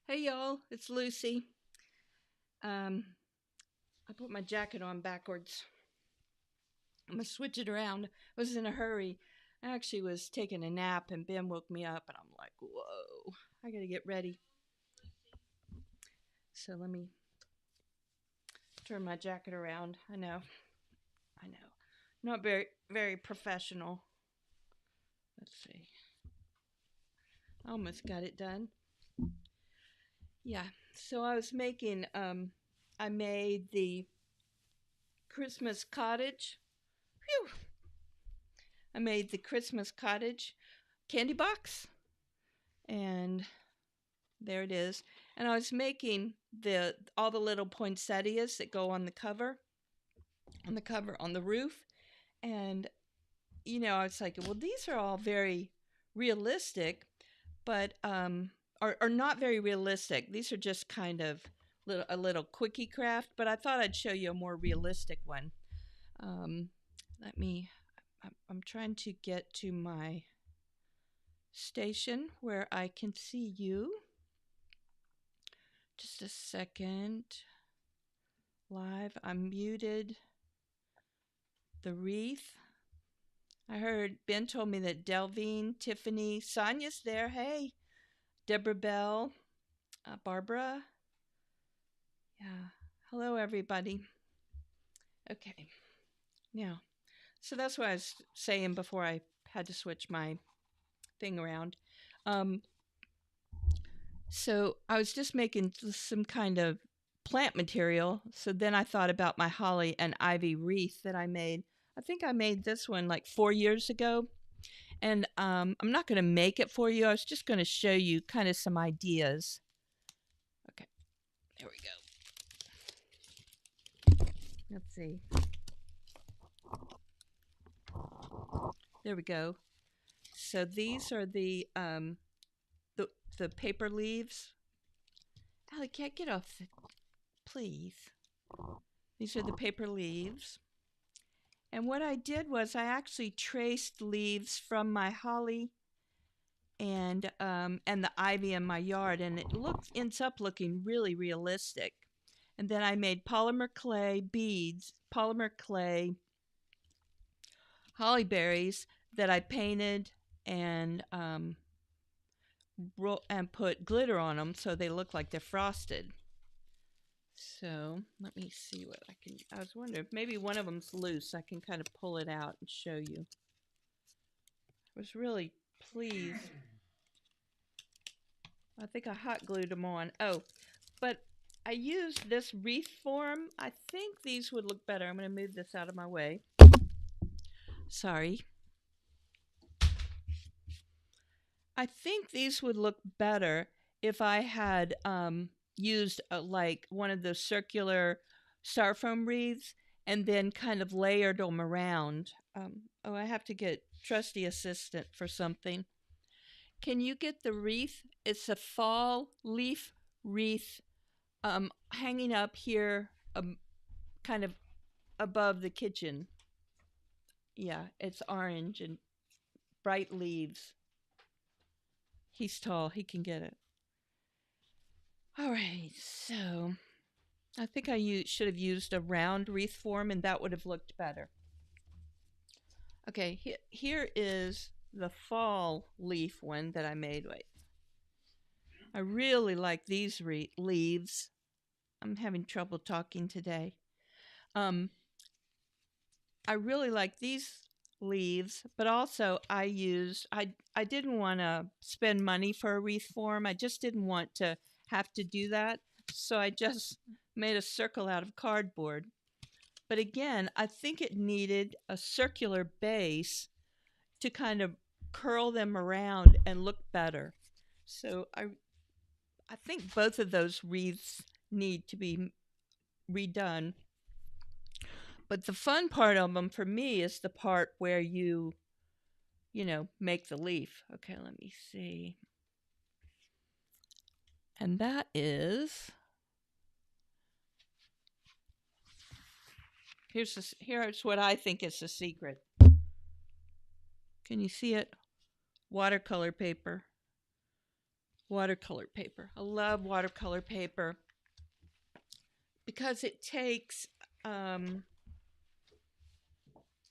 Hey y'all, it's Lucy. Um, I put my jacket on backwards. I'm gonna switch it around. I was in a hurry. I actually was taking a nap and Ben woke me up and I'm like, whoa, I gotta get ready. So let me turn my jacket around. I know. Not very professional. Let's see. I almost got it done. Yeah. So I made the Christmas cottage. Phew. I made the Christmas cottage candy box, and there it is. And I was making the all the little poinsettias that go on the roof, and I was like, well, these are all very realistic, but are not very realistic. These are just kind of a little quickie craft, but I thought I'd show you a more realistic one. Um, let me. I'm trying to get to my station where I can see you. Just a second. Live. I'm muted. The Wreath. I heard Ben told me that Delvine, Tiffany, Sonia's there. Hey. Deborah Bell, Barbara. Yeah. Hello, everybody. Okay. Now, so that's what I was saying before I had to switch my thing around. Um, so I was just making some kind of plant material. So then I thought about my holly and ivy wreath that I made. I think I made this one like 4 years ago. And I'm not going to make it for you. I was just going to show you kind of some ideas. Okay, there we go. Let's see. There we go. So these are the the paper leaves. Allie, can't get off, please. These are the paper leaves. And what I did was I actually traced leaves from my holly and the ivy in my yard, and it ends up looking really realistic. And then I made polymer clay beads, polymer clay holly berries that I painted and and put glitter on them so they look like they're frosted. So let me see what I can. I was wondering if maybe one of them's loose. I can kind of pull it out and show you. I was really pleased. I think I hot glued them on. Oh, but I used this wreath form. I think these would look better. I'm going to move this out of my way. Sorry. I think these would look better if I had used like one of those circular styrofoam wreaths and then kind of layered them around. I have to get trusty assistant for something. Can you get the wreath? It's a fall leaf wreath hanging up here, kind of above the kitchen. Yeah, it's orange and bright leaves. He's tall, he can get it. All right, so I think I should have used a round wreath form and that would have looked better. Okay, here is the fall leaf one that I made. Wait. I really like these leaves. I'm having trouble talking today. I really like these leaves, but also I didn't want to spend money for a wreath form. I just didn't want to have to do that. So I just made a circle out of cardboard. But again, I think it needed a circular base to kind of curl them around and look better. So I think both of those wreaths need to be redone. But the fun part of them for me is the part where make the leaf. Okay, let me see. And that is here's what I think is the secret. Can you see it? Watercolor paper. Watercolor paper. I love watercolor paper because um,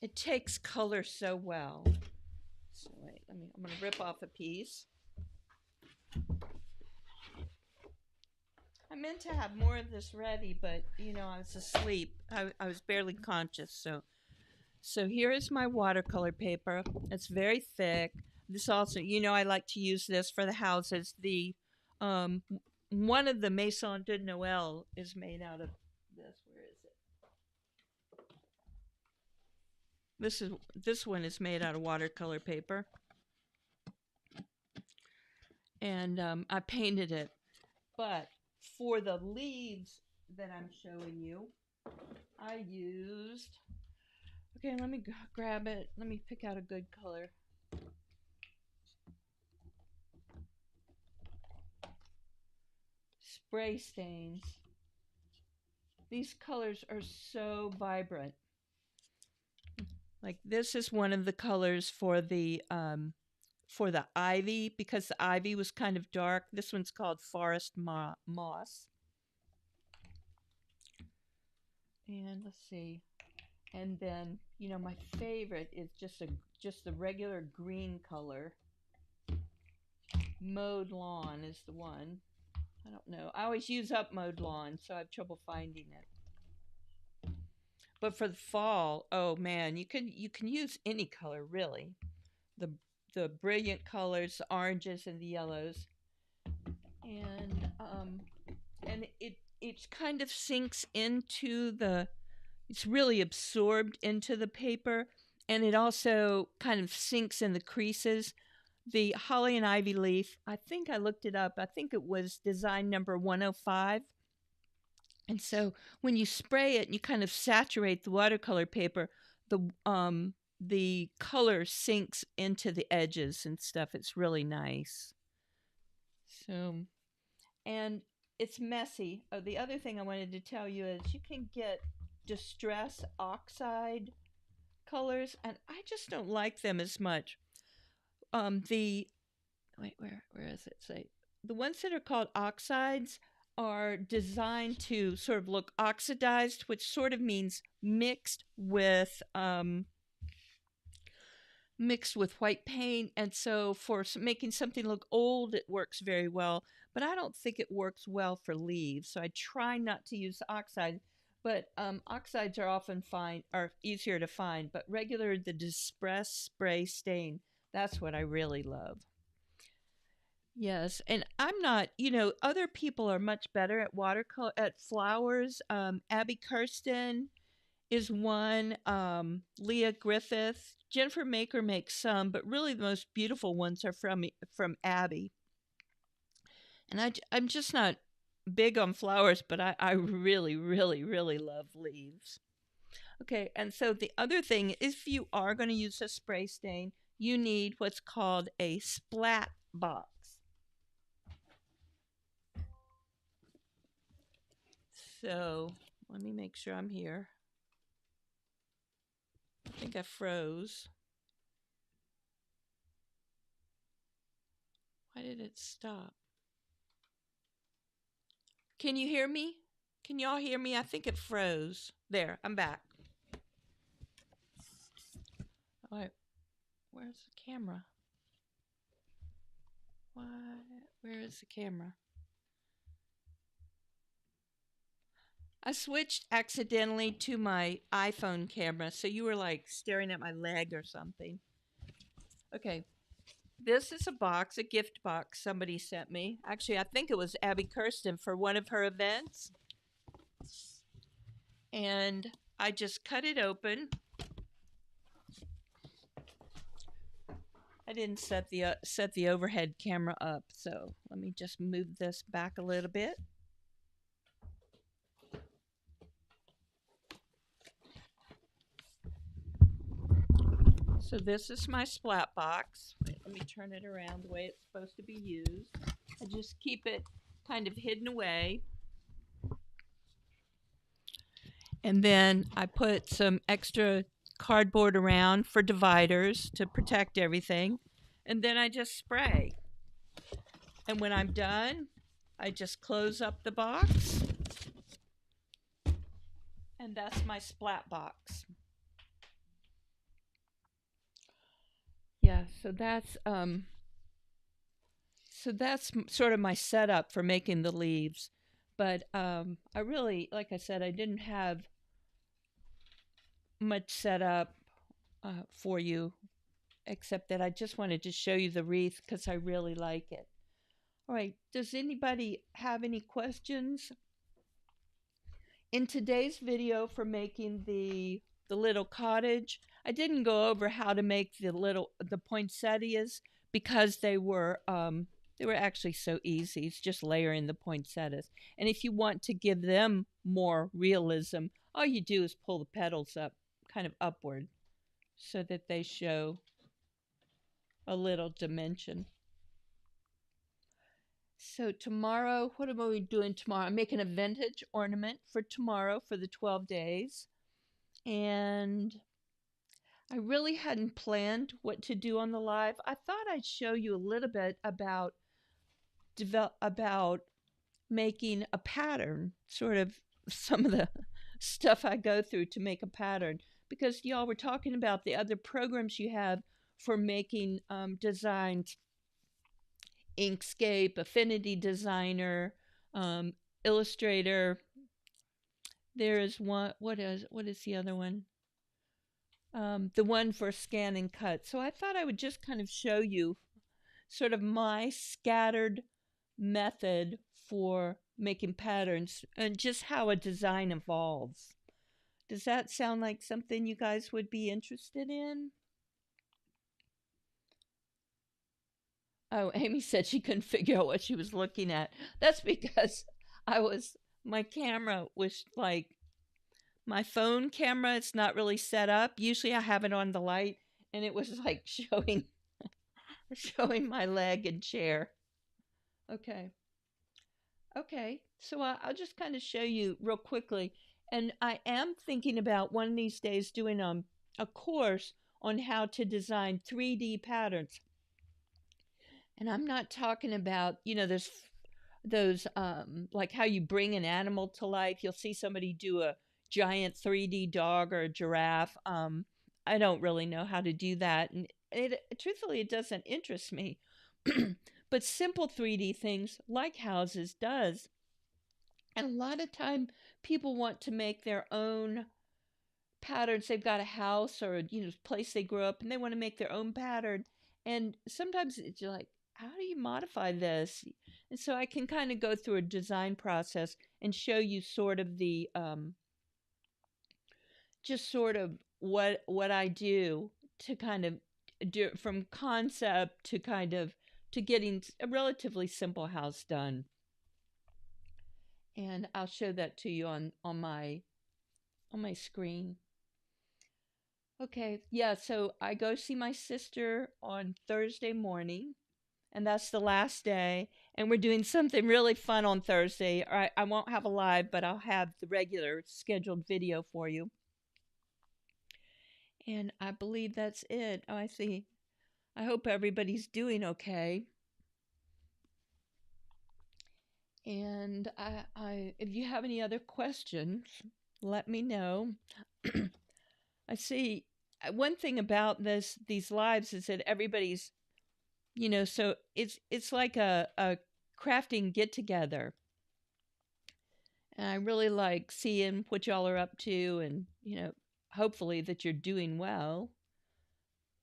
it takes color so well. So wait, I'm gonna rip off a piece. I meant to have more of this ready, but I was asleep. I was barely conscious. So here is my watercolor paper. It's very thick. This also, I like to use this for the houses. The um, one of the Maison de Noël is made out of this. Where is it? This one is made out of watercolor paper, and I painted it. But for the leaves that I'm showing you, I used. Okay, let me grab it. Let me pick out a good color. Spray stains. These colors are so vibrant. Like this is one of the colors for the ivy, because the ivy was kind of dark. This one's called Forest Moss. And let's see. And then, my favorite is just the regular green color. Mowed Lawn is the one. I don't know. I always use up Mowed Lawn, so I have trouble finding it. But for the fall, oh man, you can use any color really. The brilliant colors, the oranges and the yellows, and it kind of sinks into it's really absorbed into the paper, and it also kind of sinks in the creases. The holly and ivy leaf, I think I looked it up. I think it was design number 105. And so when you spray it and you kind of saturate the watercolor paper, the color sinks into the edges and stuff. It's really nice. So, and it's messy. Oh, the other thing I wanted to tell you is you can get distress oxide colors, and I just don't like them as much. The wait, where does it say? The ones that are called oxides are designed to sort of look oxidized, which sort of means mixed with white paint. And so for making something look old, it works very well. But I don't think it works well for leaves, so I try not to use oxide. But oxides are are easier to find. But the Distress spray stain, that's what I really love. Yes, and I'm not, other people are much better at watercolor, at flowers. Abby Kirsten is one, Leah Griffith. Jennifer Maker makes some, but really the most beautiful ones are from Abby. And I'm just not big on flowers, but I really, really, really love leaves. Okay, and so the other thing, if you are going to use a spray stain, you need what's called a splat box. So let me make sure I'm here. I think I froze. Why did it stop? Can you hear me? Can y'all hear me? I think it froze. There, I'm back. All right. Where's the camera? Where is the camera? I switched accidentally to my iPhone camera, so you were like staring at my leg or something. Okay. This is a gift box somebody sent me. Actually, I think it was Abby Kirsten for one of her events. And I just cut it open. I didn't set the overhead camera up, so let me just move this back a little bit. So this is my splat box. Wait, let me turn it around the way it's supposed to be used. I just keep it kind of hidden away. And then I put some extra cardboard around for dividers to protect everything. And then I just spray. And when I'm done, I just close up the box, and that's my splat box. Yeah, so that's sort of my setup for making the leaves. But I really, like I said, I didn't have much setup for you, except that I just wanted to show you the wreath because I really like it. All right, does anybody have any questions? In today's video for making the little cottage, I didn't go over how to make the poinsettias because they were actually so easy. It's just layering the poinsettias. And if you want to give them more realism, all you do is pull the petals up kind of upward so that they show a little dimension. So tomorrow, what am I doing tomorrow? I'm making a vintage ornament for tomorrow for the 12 days. And I really hadn't planned what to do on the live. I thought I'd show you a little bit about making a pattern, sort of some of the stuff I go through to make a pattern, because y'all were talking about the other programs you have for making designs: Inkscape, Affinity Designer, Illustrator. There is one. What is the other one? The one for scan and cut. So I thought I would just kind of show you sort of my scattered method for making patterns and just how a design evolves. Does that sound like something you guys would be interested in? Oh, Amy said she couldn't figure out what she was looking at. That's because my camera was like, my phone camera, it's not really set up. Usually I have it on the light, and it was like showing my leg and chair. Okay. Okay. So I'll just kind of show you real quickly. And I am thinking about one of these days doing a course on how to design 3D patterns. And I'm not talking about, there's those like how you bring an animal to life. You'll see somebody do a giant 3D dog or a giraffe. I don't really know how to do that, and truthfully it doesn't interest me. But simple 3D things like houses does. And a lot of time people want to make their own patterns. They've got a house or a place they grew up, and they want to make their own pattern. And sometimes it's like, how do you modify this? And so I can kind of go through a design process and show you sort of the just sort of what I do to kind of do from concept to kind of to getting a relatively simple house done. And I'll show that to you on my screen. Okay, yeah, so I go see my sister on Thursday morning, and that's the last day. And we're doing something really fun on Thursday. I won't have a live, but I'll have the regular scheduled video for you. And I believe that's it. Oh, I see. I hope everybody's doing okay. And if you have any other questions, let me know. I see. One thing about these lives is that everybody's, so it's like a crafting get together. And I really like seeing what y'all are up to, and hopefully that you're doing well.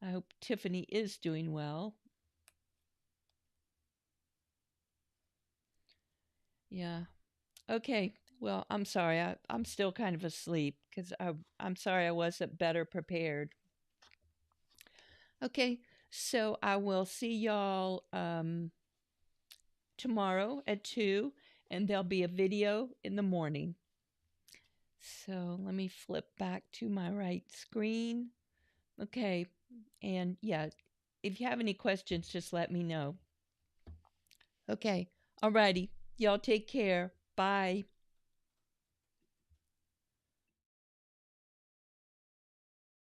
I hope Tiffany is doing well. Yeah. Okay. Well, I'm sorry. I'm still kind of asleep because I'm sorry I wasn't better prepared. Okay. So I will see y'all tomorrow at 2, and there'll be a video in the morning. So let me flip back to my right screen. Okay. And yeah, if you have any questions, just let me know. Okay. Alrighty. Y'all take care. Bye.